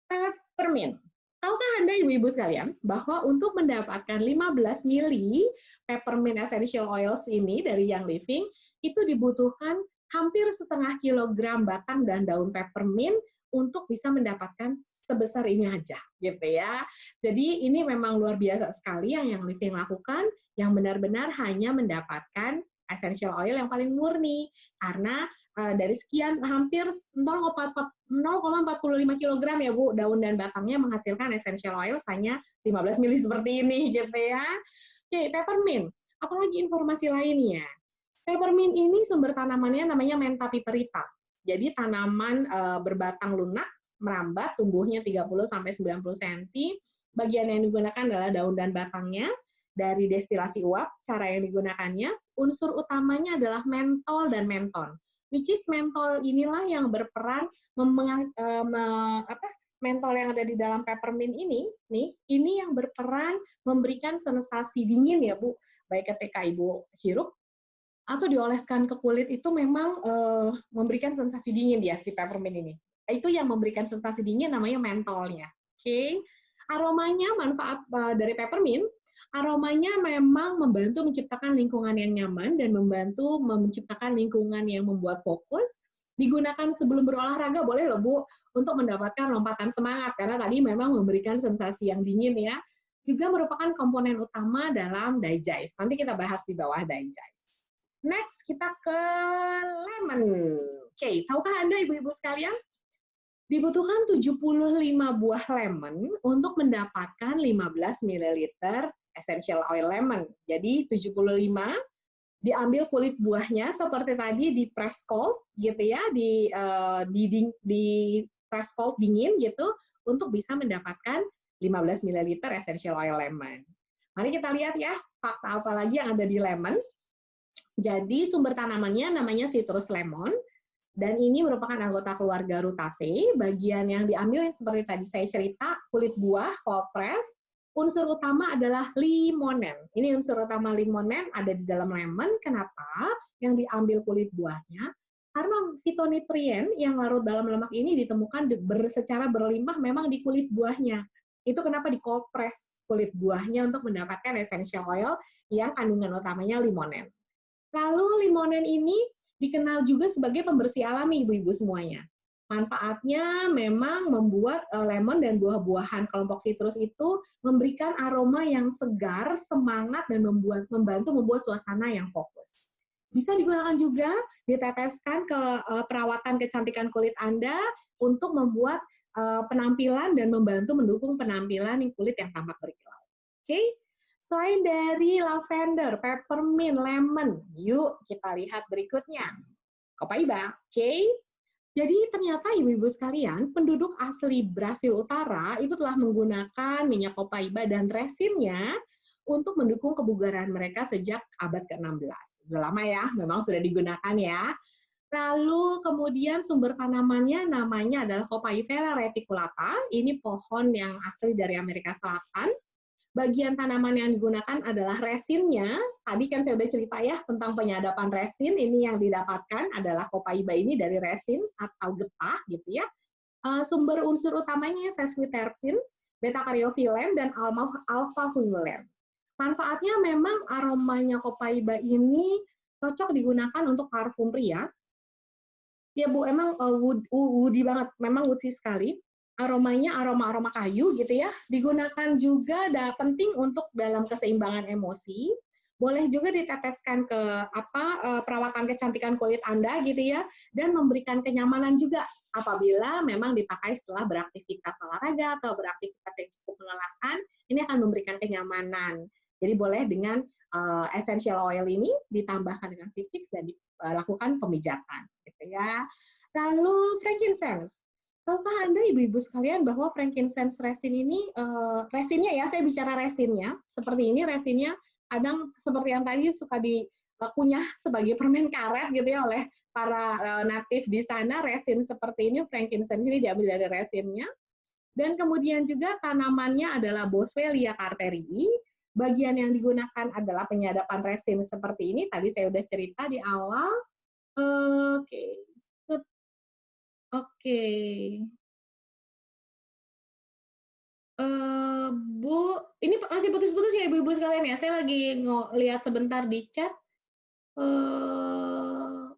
peppermint. Tahukah Anda Ibu-Ibu sekalian bahwa untuk mendapatkan 15 mili peppermint essential oils ini dari Young Living itu dibutuhkan hampir setengah kilogram batang dan daun peppermint untuk bisa mendapatkan sebesar ini aja, gitu ya. Jadi ini memang luar biasa sekali yang Young Living lakukan, yang benar-benar hanya mendapatkan essential oil yang paling murni, karena dari sekian hampir 0,45 kg ya Bu, daun dan batangnya menghasilkan essential oil hanya 15 mili seperti ini, gitu ya. Oke, peppermint. Apalagi informasi lainnya? Peppermint ini sumber tanamannya namanya Mentha piperita. Jadi tanaman berbatang lunak, merambat, tumbuhnya 30-90 cm. Bagian yang digunakan adalah daun dan batangnya. Dari destilasi uap, cara yang digunakannya, unsur utamanya adalah mentol dan menton. Which is mentol inilah yang berperan mentol yang ada di dalam peppermint ini yang berperan memberikan sensasi dingin ya Bu. Baik ketika Ibu hirup atau dioleskan ke kulit itu memang memberikan sensasi dingin ya si peppermint ini. Itu yang memberikan sensasi dingin namanya mentolnya. Oke. Aromanya, manfaat dari peppermint, aromanya memang membantu menciptakan lingkungan yang nyaman dan membantu menciptakan lingkungan yang membuat fokus. Digunakan sebelum berolahraga boleh loh Bu untuk mendapatkan lompatan semangat karena tadi memang memberikan sensasi yang dingin ya. Juga merupakan komponen utama dalam digest. Nanti kita bahas di bawah digest. Next, kita ke lemon. Oke, tahukah Anda Ibu-Ibu sekalian? Dibutuhkan 75 buah lemon untuk mendapatkan 15 ml essential oil lemon. Jadi 75 diambil kulit buahnya seperti tadi di press cold gitu ya, di press cold dingin gitu untuk bisa mendapatkan 15 ml essential oil lemon. Mari kita lihat ya, fakta apa lagi yang ada di lemon. Jadi sumber tanamannya namanya citrus lemon, dan ini merupakan anggota keluarga Rutaceae. Bagian yang diambil seperti tadi saya cerita, kulit buah, cold press. Unsur utama adalah limonen. Ini unsur utama limonen ada di dalam lemon. Kenapa? Yang diambil kulit buahnya, karena fitonutrien yang larut dalam lemak ini ditemukan secara berlimpah memang di kulit buahnya. Itu kenapa di cold press kulit buahnya untuk mendapatkan essential oil yang kandungan utamanya limonen. Lalu limonen ini dikenal juga sebagai pembersih alami, Ibu-Ibu semuanya. Manfaatnya memang membuat lemon dan buah-buahan kelompok sitrus itu memberikan aroma yang segar, semangat, dan membantu membuat suasana yang fokus. Bisa digunakan juga diteteskan ke perawatan kecantikan kulit Anda untuk membuat penampilan dan membantu mendukung penampilan kulit yang tampak berkilau. Oke? Selain dari lavender, peppermint, lemon, yuk kita lihat berikutnya. Copaiba, oke? Jadi ternyata Ibu-Ibu sekalian, penduduk asli Brasil Utara itu telah menggunakan minyak copaiba dan resinnya untuk mendukung kebugaran mereka sejak abad ke-16. Sudah lama ya, memang sudah digunakan ya. Lalu kemudian sumber tanamannya namanya adalah Copaifera reticulata. Ini pohon yang asli dari Amerika Selatan. Bagian tanaman yang digunakan adalah resinnya. Tadi kan saya sudah cerita ya tentang penyadapan resin. Ini yang didapatkan adalah copaiba ini dari resin atau getah gitu ya. Sumber unsur utamanya sesquiterpene, beta-caryophyllene, dan alpha-humulene. Manfaatnya memang aromanya copaiba ini cocok digunakan untuk parfum pria. Ya Bu, emang woody banget, memang woody sekali. Aromanya aroma-aroma kayu gitu ya, digunakan juga penting untuk dalam keseimbangan emosi, Boleh juga diteteskan ke perawatan kecantikan kulit Anda gitu ya, dan memberikan kenyamanan juga apabila memang dipakai setelah beraktivitas olahraga atau beraktivitas yang cukup melelahkan, ini akan memberikan kenyamanan. Jadi boleh dengan essential oil ini ditambahkan dengan fisik dan dilakukan pemijatan gitu ya. Lalu frankincense. Tahukah Anda ibu-ibu sekalian bahwa frankincense resin ini, resinnya ya, saya bicara resinnya, seperti ini resinnya, kadang seperti yang tadi suka dikunyah sebagai permen karet gitu ya oleh para natif di sana, resin seperti ini, frankincense ini diambil dari resinnya. Dan kemudian juga tanamannya adalah Boswellia carterii, bagian yang digunakan adalah penyadapan resin seperti ini, tadi saya sudah cerita di awal. Oke. Oke. Bu, ini masih putus-putus ya ibu-ibu sekalian ya? Saya lagi lihat sebentar di chat.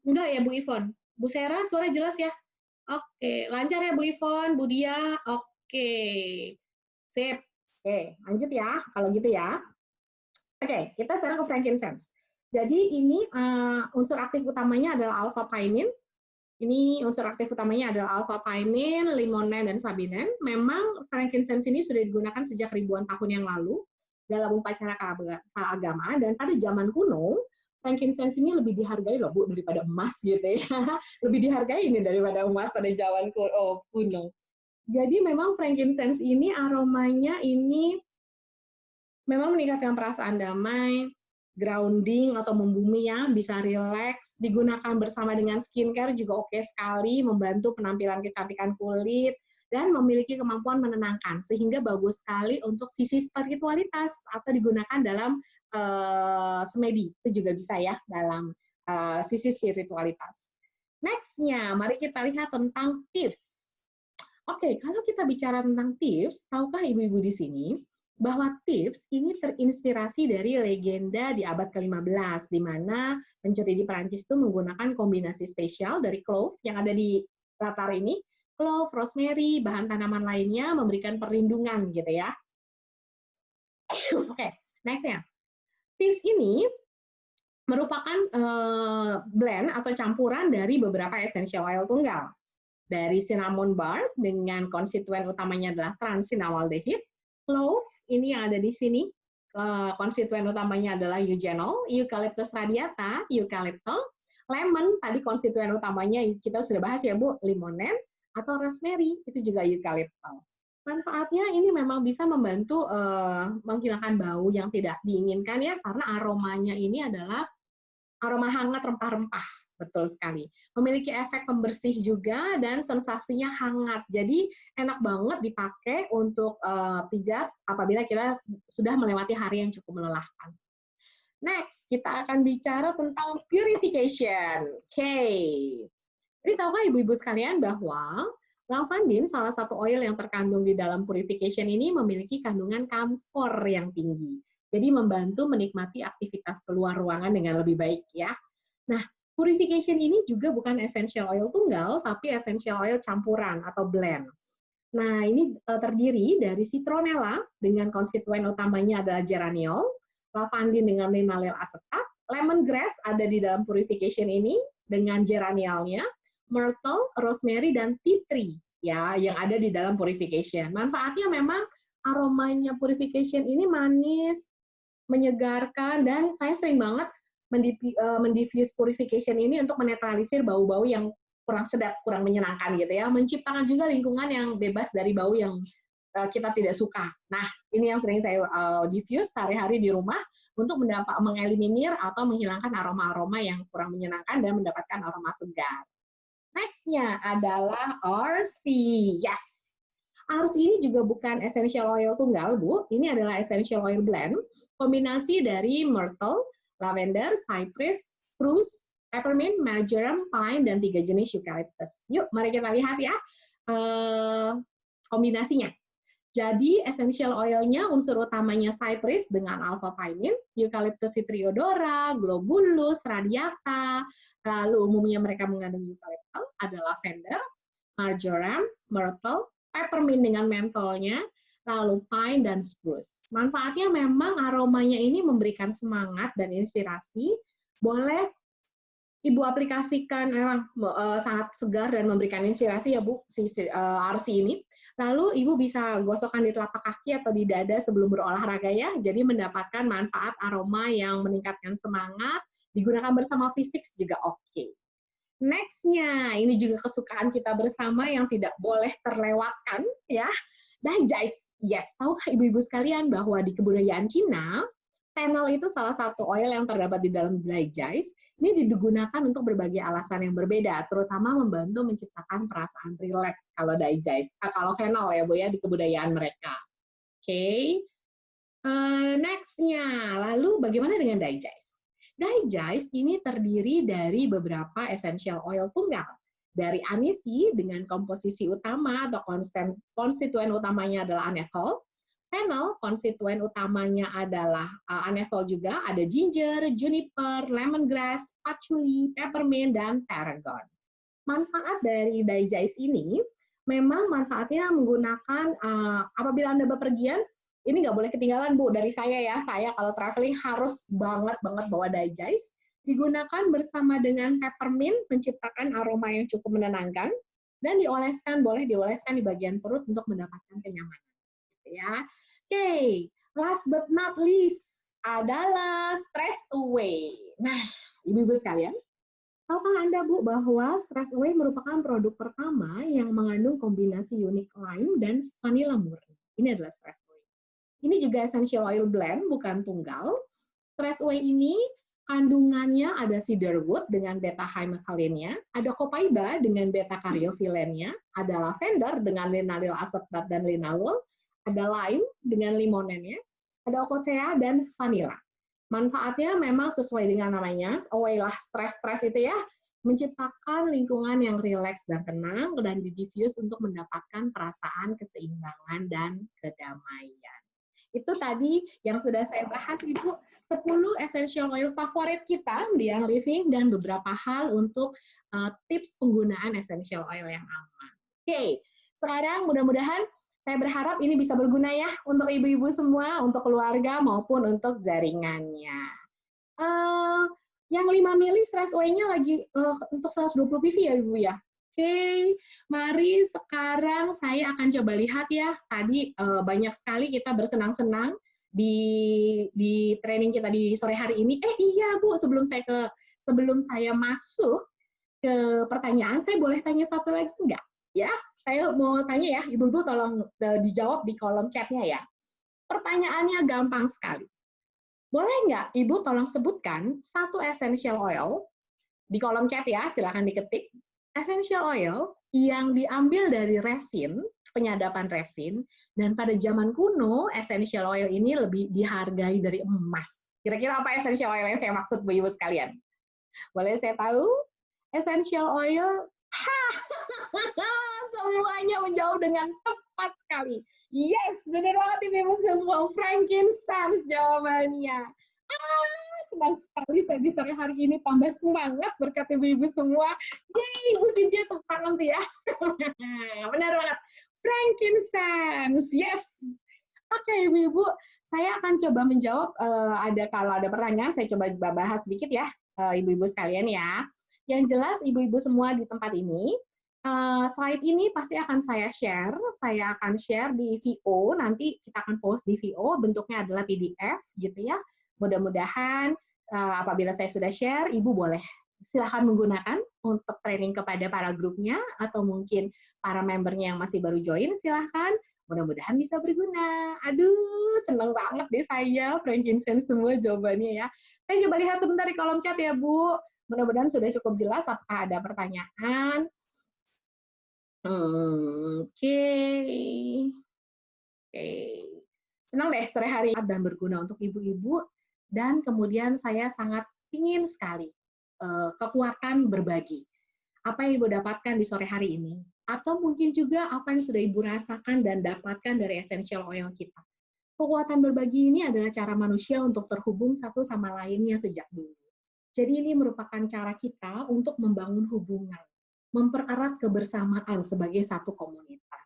Enggak ya Bu Ivon? Bu Sera, suara jelas ya? Oke, lancar ya Bu Ivon, Bu Dia? Oke, sip. Oke, lanjut ya, kalau gitu ya. Oke, kita sekarang ke frankincense. Jadi ini unsur aktif utamanya adalah alpha-pinene. Ini unsur aktif utamanya adalah alpha-pinene, limonen, dan sabinen. Memang frankincense ini sudah digunakan sejak ribuan tahun yang lalu dalam upacara keagamaan, dan pada zaman kuno, frankincense ini lebih dihargai loh Bu daripada emas gitu ya. Lebih dihargai ini daripada emas pada zaman kuno. Jadi memang frankincense ini aromanya ini memang meningkatkan perasaan damai, grounding atau membumi ya, bisa relax, digunakan bersama dengan skincare juga oke sekali, membantu penampilan kecantikan kulit, dan memiliki kemampuan menenangkan, sehingga bagus sekali untuk sisi spiritualitas, atau digunakan dalam semedi, itu juga bisa ya, dalam sisi spiritualitas. Next-nya, mari kita lihat tentang tips. Oke, kalau kita bicara tentang tips, tahukah ibu-ibu di sini, bahwa tips ini terinspirasi dari legenda di abad ke-15, di mana pencuri di Perancis itu menggunakan kombinasi spesial dari clove yang ada di latar ini, clove, rosemary, bahan tanaman lainnya memberikan perlindungan gitu ya. Oke, next-nya. Tips ini merupakan blend atau campuran dari beberapa essential oil tunggal. Dari cinnamon bark dengan konstituen utamanya adalah transinamaldehid, clove ini yang ada di sini, konstituen utamanya adalah eugenol, eucalyptus radiata, eucalyptol, lemon tadi konstituen utamanya kita sudah bahas ya Bu, limonen, atau rosemary itu juga eucalyptol. Manfaatnya ini memang bisa membantu menghilangkan bau yang tidak diinginkan ya, karena aromanya ini adalah aroma hangat rempah-rempah. Betul sekali. Memiliki efek pembersih juga dan sensasinya hangat. Jadi enak banget dipakai untuk pijat apabila kita sudah melewati hari yang cukup melelahkan. Next, kita akan bicara tentang purification. Oke. Jadi tahukah ibu-ibu sekalian bahwa lavandin, salah satu oil yang terkandung di dalam purification ini, memiliki kandungan kamfor yang tinggi. Jadi membantu menikmati aktivitas keluar ruangan dengan lebih baik ya. Nah, purification ini juga bukan essential oil tunggal, tapi essential oil campuran atau blend. Nah, ini terdiri dari citronella dengan konstituen utamanya adalah geraniol, lavandin dengan linalool asetat, lemongrass ada di dalam purification ini dengan geraniolnya, myrtle, rosemary, dan tea tree ya yang ada di dalam purification. Manfaatnya memang aromanya purification ini manis, menyegarkan, dan saya sering banget mendiffuse purification ini untuk menetralisir bau-bau yang kurang sedap, kurang menyenangkan gitu ya, menciptakan juga lingkungan yang bebas dari bau yang kita tidak suka. Nah, ini yang sering saya diffuse sehari-hari di rumah untuk mengeliminir atau menghilangkan aroma-aroma yang kurang menyenangkan dan mendapatkan aroma segar. Next-nya adalah RC. Yes. RC ini juga bukan essential oil tunggal, Bu. Ini adalah essential oil blend, kombinasi dari myrtle, lavender, cypress, spruce, peppermint, marjoram, pine, dan 3 jenis eucalyptus. Yuk, mari kita lihat ya kombinasinya. Jadi, essential oil-nya unsur utamanya cypress dengan alpha-pinene, eucalyptus citriodora, globulus, radiata, lalu umumnya mereka mengandung eucalyptus, ada lavender, marjoram, myrtle, peppermint dengan mentolnya, lalu pine dan spruce. Manfaatnya memang aromanya ini memberikan semangat dan inspirasi. Boleh Ibu aplikasikan, memang sangat segar dan memberikan inspirasi ya Bu, RC ini. Lalu Ibu bisa gosokkan di telapak kaki atau di dada sebelum berolahraga ya, jadi mendapatkan manfaat aroma yang meningkatkan semangat, digunakan bersama fisik juga oke. Next-nya, ini juga kesukaan kita bersama yang tidak boleh terlewatkan ya, Daijice. Yes, tahukah ibu-ibu sekalian bahwa di kebudayaan Cina, fennel itu salah satu oil yang terdapat di dalam Daijice. Ini digunakan untuk berbagai alasan yang berbeda, terutama membantu menciptakan perasaan rileks kalau Daijice. Kalau fennel ya Bu ya, di kebudayaan mereka. Oke. Next-nya, lalu bagaimana dengan Daijice? Daijice ini terdiri dari beberapa essential oil tunggal. Dari anisi dengan komposisi utama atau konstituen utamanya adalah anethol. Fennel, konstituen utamanya adalah anethol juga, ada ginger, juniper, lemongrass, patchouli, peppermint, dan tarragon. Manfaat dari Daijice ini, memang manfaatnya menggunakan, apabila Anda bepergian, ini nggak boleh ketinggalan Bu, dari saya ya, saya kalau traveling harus banget bawa Daijice, digunakan bersama dengan peppermint, menciptakan aroma yang cukup menenangkan, dan boleh dioleskan di bagian perut untuk mendapatkan kenyamanan. Ya, oke. Last but not least adalah stress away. Nah, ibu-ibu sekalian, tahukah Anda Bu bahwa stress away merupakan produk pertama yang mengandung kombinasi unik lime dan vanilla murni. Ini adalah stress away. Ini juga essential oil blend, bukan tunggal. Stress away ini kandungannya ada cedarwood dengan beta-hymocyaninnya, ada copaiba dengan beta-caryophyllene-nya, ada lavender dengan linalool acetate dan linalool, ada lime dengan limonennya, ada ocotea dan vanilla. Manfaatnya memang sesuai dengan namanya, away lah stres itu ya, menciptakan lingkungan yang rileks dan tenang dan didiffuse untuk mendapatkan perasaan keseimbangan dan kedamaian. Itu tadi yang sudah saya bahas Ibu, 10 essential oil favorit kita di Young Living dan beberapa hal untuk tips penggunaan essential oil yang aman. Oke, sekarang mudah-mudahan saya berharap ini bisa berguna ya untuk ibu-ibu semua, untuk keluarga maupun untuk jaringannya. Yang 5 mili stress away-nya lagi untuk 120 PV ya Ibu ya. Oke, mari sekarang saya akan coba lihat ya. Tadi banyak sekali kita bersenang-senang di training kita di sore hari ini. Iya Bu, sebelum saya masuk ke pertanyaan, saya boleh tanya satu lagi enggak? Ya, saya mau tanya ya, Ibu-ibu tolong dijawab di kolom chat-nya ya. Pertanyaannya gampang sekali. Boleh nggak Ibu tolong sebutkan satu essential oil di kolom chat ya, silakan diketik. Essential oil yang diambil dari resin, penyadapan resin, dan pada zaman kuno essential oil ini lebih dihargai dari emas. Kira-kira apa essential oil yang saya maksud Bu Ibu sekalian? Boleh saya tahu? Essential oil, semuanya menjawab dengan tepat sekali. Yes, benar banget Ibu semua. Frankincense jawabannya. Senang sekali saya di sore hari ini tambah semangat berkat ibu-ibu semua. Yeay, Ibu Cynthia tepuk tangan tuh ya. Benar banget. Frankincense, yes. Oke, Ibu-ibu, saya akan coba menjawab. Kalau ada pertanyaan, saya coba bahas sedikit ya, Ibu-ibu sekalian ya. Yang jelas, Ibu-ibu semua di tempat ini, slide ini pasti akan saya share. Saya akan share di VO, nanti kita akan post di VO, bentuknya adalah PDF gitu ya. Mudah-mudahan apabila saya sudah share, Ibu boleh silahkan menggunakan untuk training kepada para grupnya, atau mungkin para membernya yang masih baru join, silahkan. Mudah-mudahan bisa berguna. Aduh, senang banget deh saya, frankincense semua jawabannya ya. Saya coba lihat sebentar di kolom chat ya, Bu. Mudah-mudahan sudah cukup jelas. Apakah ada pertanyaan? Oke. Senang deh sore hari dan berguna untuk ibu-ibu. Dan kemudian saya sangat ingin sekali kekuatan berbagi. Apa yang Ibu dapatkan di sore hari ini? Atau mungkin juga apa yang sudah Ibu rasakan dan dapatkan dari essential oil kita. Kekuatan berbagi ini adalah cara manusia untuk terhubung satu sama lainnya sejak dulu. Jadi ini merupakan cara kita untuk membangun hubungan, mempererat kebersamaan sebagai satu komunitas.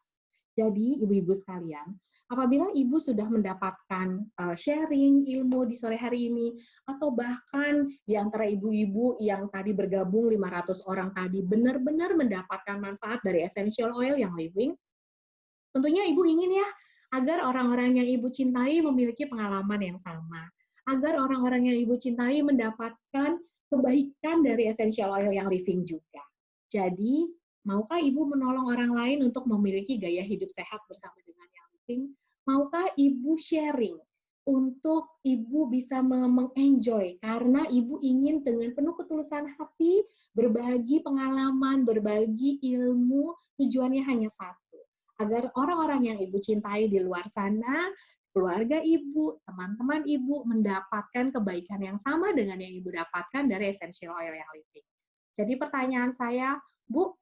Jadi ibu-ibu sekalian, Apabila Ibu sudah mendapatkan sharing ilmu di sore hari ini, atau bahkan di antara ibu-ibu yang tadi bergabung 500 orang tadi benar-benar mendapatkan manfaat dari essential oil yang living, tentunya Ibu ingin ya, agar orang-orang yang Ibu cintai memiliki pengalaman yang sama. Agar orang-orang yang Ibu cintai mendapatkan kebaikan dari essential oil yang living juga. Jadi, maukah Ibu menolong orang lain untuk memiliki gaya hidup sehat bersama dengan yang living? Maukah Ibu sharing untuk Ibu bisa mengenjoy karena Ibu ingin dengan penuh ketulusan hati berbagi pengalaman, berbagi ilmu, tujuannya hanya satu, agar orang-orang yang Ibu cintai di luar sana, keluarga Ibu, teman-teman Ibu mendapatkan kebaikan yang sama dengan yang Ibu dapatkan dari essential oil yang living. Jadi pertanyaan saya, Bu,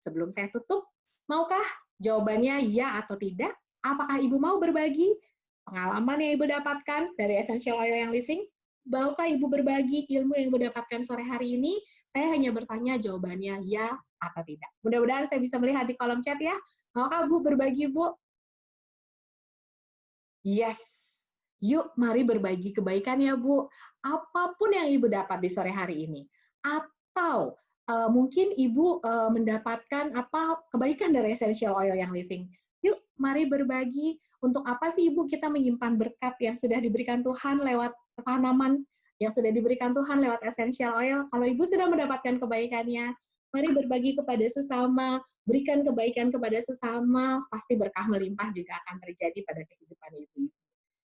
sebelum saya tutup, maukah jawabannya ya atau tidak? Apakah Ibu mau berbagi pengalaman yang Ibu dapatkan dari essential oil yang living? Maukah Ibu berbagi ilmu yang Ibu dapatkan sore hari ini? Saya hanya bertanya jawabannya ya atau tidak. Mudah-mudahan saya bisa melihat di kolom chat ya. Maukah Bu berbagi, Bu? Yes. Yuk, mari berbagi kebaikan ya, Bu. Apapun yang Ibu dapat di sore hari ini. Atau mungkin Ibu mendapatkan kebaikan dari essential oil yang living. Yuk, mari berbagi. Untuk apa sih Ibu kita menyimpan berkat yang sudah diberikan Tuhan lewat tanaman, yang sudah diberikan Tuhan lewat essential oil? Kalau Ibu sudah mendapatkan kebaikannya, mari berbagi kepada sesama, berikan kebaikan kepada sesama, pasti berkah melimpah juga akan terjadi pada kehidupan Ibu.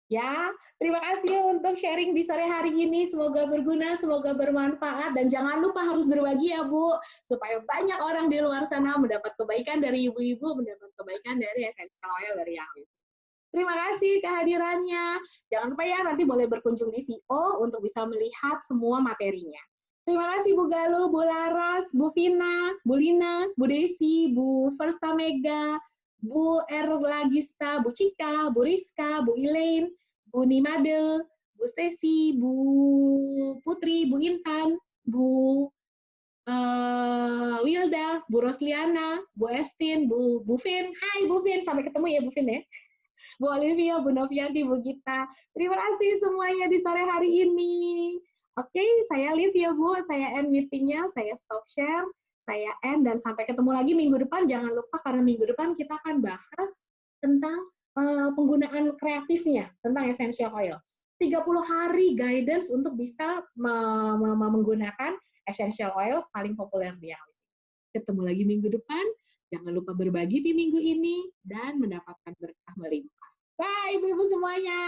Ya, terima kasih untuk sharing di sore hari ini. Semoga berguna, semoga bermanfaat, dan jangan lupa harus berbagi ya, Bu, supaya banyak orang di luar sana mendapat kebaikan dari ibu-ibu, mendapat kebaikan dari essential oil dari yang lain. Terima kasih kehadirannya. Jangan lupa ya, nanti boleh berkunjung di VO untuk bisa melihat semua materinya. Terima kasih Bu Galuh, Bu Laras, Bu Vina, Bu Lina, Bu Desi, Bu Versta Mega, Bu Erlagista, Bu Cika, Bu Rizka, Bu Elaine, Bu Nimade, Bu Stesi, Bu Putri, Bu Intan, Bu Wilda, Bu Rosliana, Bu Estin, Bu Vin. Hai Bu Vin, sampai ketemu ya Bu Vin ya. Bu Olivia, Bu Novianti, Bu Gita. Terima kasih semuanya di sore hari ini. Oke, saya live ya Bu, saya end meetingnya, saya stop share, saya end, dan sampai ketemu lagi minggu depan. Jangan lupa karena minggu depan kita akan bahas tentang penggunaan kreatifnya, tentang essential oil. 30 hari guidance untuk bisa menggunakan essential oil paling populer di yang. Ketemu lagi minggu depan. Jangan lupa berbagi di minggu ini dan mendapatkan berkah melimpah. Bye, ibu-ibu semuanya.